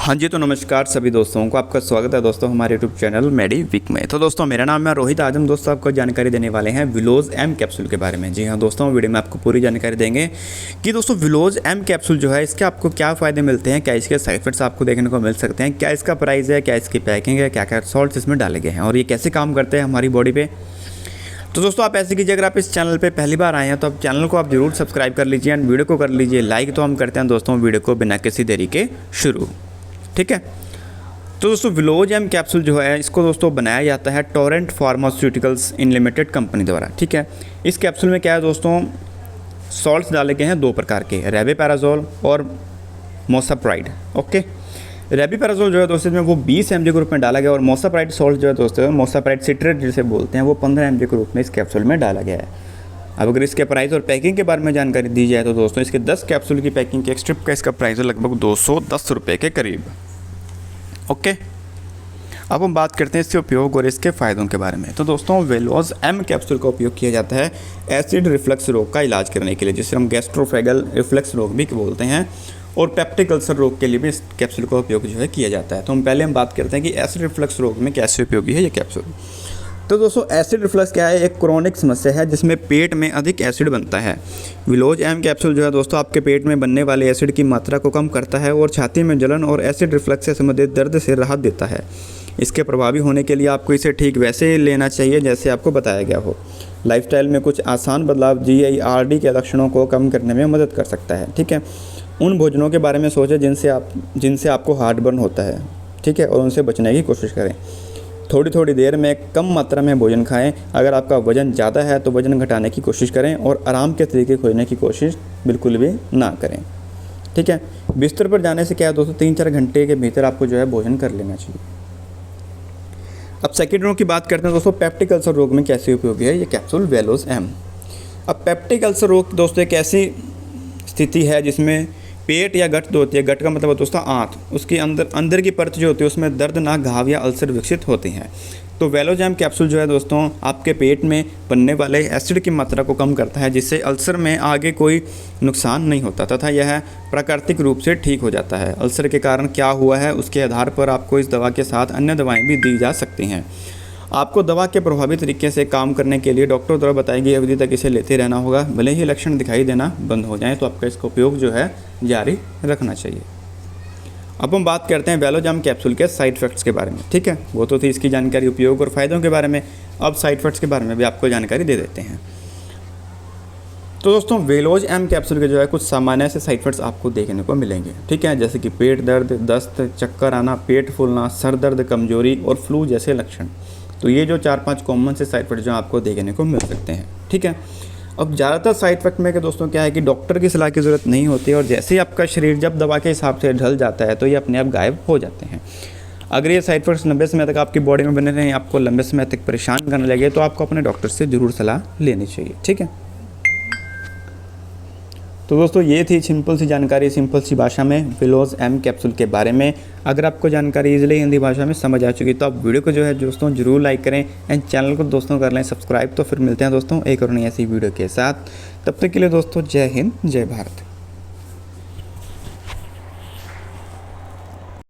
हाँ जी, तो नमस्कार सभी दोस्तों को, आपका स्वागत है दोस्तों हमारे यूट्यूब चैनल मेडिवीक में। तो दोस्तों मेरा नाम है रोहित। आज हम दोस्तों आपको जानकारी देने वाले हैं विलोज एम कैप्सूल के बारे में। जी हाँ दोस्तों, वीडियो में आपको पूरी जानकारी देंगे कि दोस्तों विलोज एम कैप्सूल जो है इसके आपको क्या फ़ायदे मिलते हैं, क्या इसके साइड इफेक्ट्स आपको देखने को मिल सकते हैं, क्या इसका प्राइस है, क्या इसकी पैकिंग है, क्या क्या सॉल्ट्स इसमें डाले गए हैं और ये कैसे काम करते हैं हमारी बॉडी पर। तो दोस्तों आप ऐसे कीजिए, अगर आप इस चैनल पे पहली बार आए हैं तो आप चैनल को आप जरूर सब्सक्राइब कर लीजिए एंड वीडियो को कर लीजिए लाइक। तो हम करते हैं दोस्तों वीडियो को बिना किसी देरी के शुरू, ठीक है। तो दोस्तों विलोज एम कैप्सूल जो है इसको दोस्तों बनाया जाता है Torrent pharmaceuticals in limited company द्वारा, ठीक है। इस कैप्सूल में क्या है दोस्तों, सॉल्ट्स डाले गए हैं दो प्रकार के, रेबिपैराजोल और मोसाप्राइड, ओके। रेबिपैराजोल जो है दोस्तों इसमें वो 20 mg के रूप में डाला गया और मोसाप्राइड सॉल्ट जो है दोस्तों, मोसाप्राइड सिट्रेट जिसे बोलते हैं, वो 15 mg के रूप में इस कैप्सूल में डाला गया है। अब अगर इसके प्राइस और पैकिंग के बारे में जानकारी दी जाए तो दोस्तों इसके 10 कैप्सूल की पैकिंग के एक स्ट्रिप का इसका प्राइस है लगभग 210 रुपये के करीब, ओके। अब हम बात करते हैं इसके उपयोग और इसके फ़ायदों के बारे में। तो दोस्तों विलोज एम कैप्सूल का उपयोग किया जाता है एसिड रिफ्लक्स रोग का इलाज करने के लिए, जिसे हम गैस्ट्रोफेगल रिफ्लक्स रोग भी बोलते हैं, और पेप्टिक अल्सर रोग के लिए भी इस कैप्सूल का उपयोग जो है किया जाता है। तो हम पहले बात करते हैं कि एसिड रिफ्लक्स रोग में कैसे उपयोगी है ये कैप्सूल। तो दोस्तों एसिड रिफ्लक्स क्या है, एक क्रोनिक समस्या है जिसमें पेट में अधिक एसिड बनता है। विलोज एम कैप्सूल जो है दोस्तों आपके पेट में बनने वाले एसिड की मात्रा को कम करता है और छाती में जलन और एसिड रिफ्लक्स से संबंधित दर्द से राहत देता है। इसके प्रभावी होने के लिए आपको इसे ठीक वैसे लेना चाहिए जैसे आपको बताया गया हो। लाइफस्टाइल में कुछ आसान बदलाव GIRD के लक्षणों को कम करने में मदद कर सकता है, ठीक है। उन भोजनों के बारे में सोचें जिनसे आपको हार्टबर्न होता है, ठीक है, और उनसे बचने की कोशिश करें। थोड़ी देर में कम मात्रा में भोजन खाएं। अगर आपका वज़न ज़्यादा है तो वज़न घटाने की कोशिश करें और आराम के तरीके खोजने की कोशिश बिल्कुल भी ना करें, ठीक है। बिस्तर पर जाने से क्या है दोस्तों, 3-4 घंटे के भीतर आपको जो है भोजन कर लेना चाहिए। अब सेकेंड रोग की बात करते हैं दोस्तों, पेप्टिक अल्सर रोग में कैसे उपयोगी है ये कैप्सूल विलोज एम। अब पेप्टिक अल्सर रोग दोस्तों एक ऐसी स्थिति है जिसमें पेट या गट जो होती है, गट का मतलब दोस्तों आंत, उसके अंदर की परत जो होती है उसमें दर्दनाक घाव या अल्सर विकसित होते हैं। तो विलोज एम कैप्सूल जो है दोस्तों आपके पेट में बनने वाले एसिड की मात्रा को कम करता है, जिससे अल्सर में आगे कोई नुकसान नहीं होता तथा यह प्राकृतिक रूप से ठीक हो जाता है। अल्सर के कारण क्या हुआ है उसके आधार पर आपको इस दवा के साथ अन्य दवाएँ भी दी जा सकती हैं। आपको दवा के प्रभावी तरीके से काम करने के लिए डॉक्टर द्वारा बताई गई अवधि तक इसे लेते रहना होगा। भले ही लक्षण दिखाई देना बंद हो जाएं तो आपका इसका उपयोग जो है जारी रखना चाहिए। अब हम बात करते हैं विलोज एम कैप्सूल के साइड इफेक्ट्स के बारे में, ठीक है। वो तो थी इसकी जानकारी उपयोग और फ़ायदों के बारे में। अब साइड इफेक्ट्स के बारे में भी आपको जानकारी दे देते हैं। तो दोस्तों विलोज एम कैप्सूल के जो है कुछ सामान्य से साइड इफेक्ट्स आपको देखने को मिलेंगे, ठीक है, जैसे कि पेट दर्द, दस्त, चक्कर आना, पेट फूलना, सर दर्द, कमजोरी और फ्लू जैसे लक्षण। तो ये जो 4-5 कॉमन से साइड इफेक्ट जो आपको देखने को मिल सकते हैं, ठीक है। अब ज़्यादातर साइड इफेक्ट में के दोस्तों क्या है कि डॉक्टर की सलाह की ज़रूरत नहीं होती है और जैसे ही आपका शरीर जब दवा के हिसाब से ढल जाता है तो ये अपने आप गायब हो जाते हैं। अगर ये साइड इफेक्ट्स लंबे समय तक आपकी बॉडी में बने रहें, आपको लंबे समय तक परेशान करने लगे, तो आपको अपने डॉक्टर से ज़रूर सलाह लेनी चाहिए, ठीक है। तो दोस्तों ये थी सिंपल सी जानकारी, सिंपल सी भाषा में विलोज एम कैप्सूल के बारे में। अगर आपको जानकारी इजीली हिंदी भाषा में समझ आ चुकी तो आप वीडियो को जो है दोस्तों जरूर लाइक करें एंड चैनल को दोस्तों कर लें सब्सक्राइब। तो फिर मिलते हैं दोस्तों एक और नई ऐसी वीडियो के साथ। तब तक के लिए दोस्तों जय हिंद, जय भारत।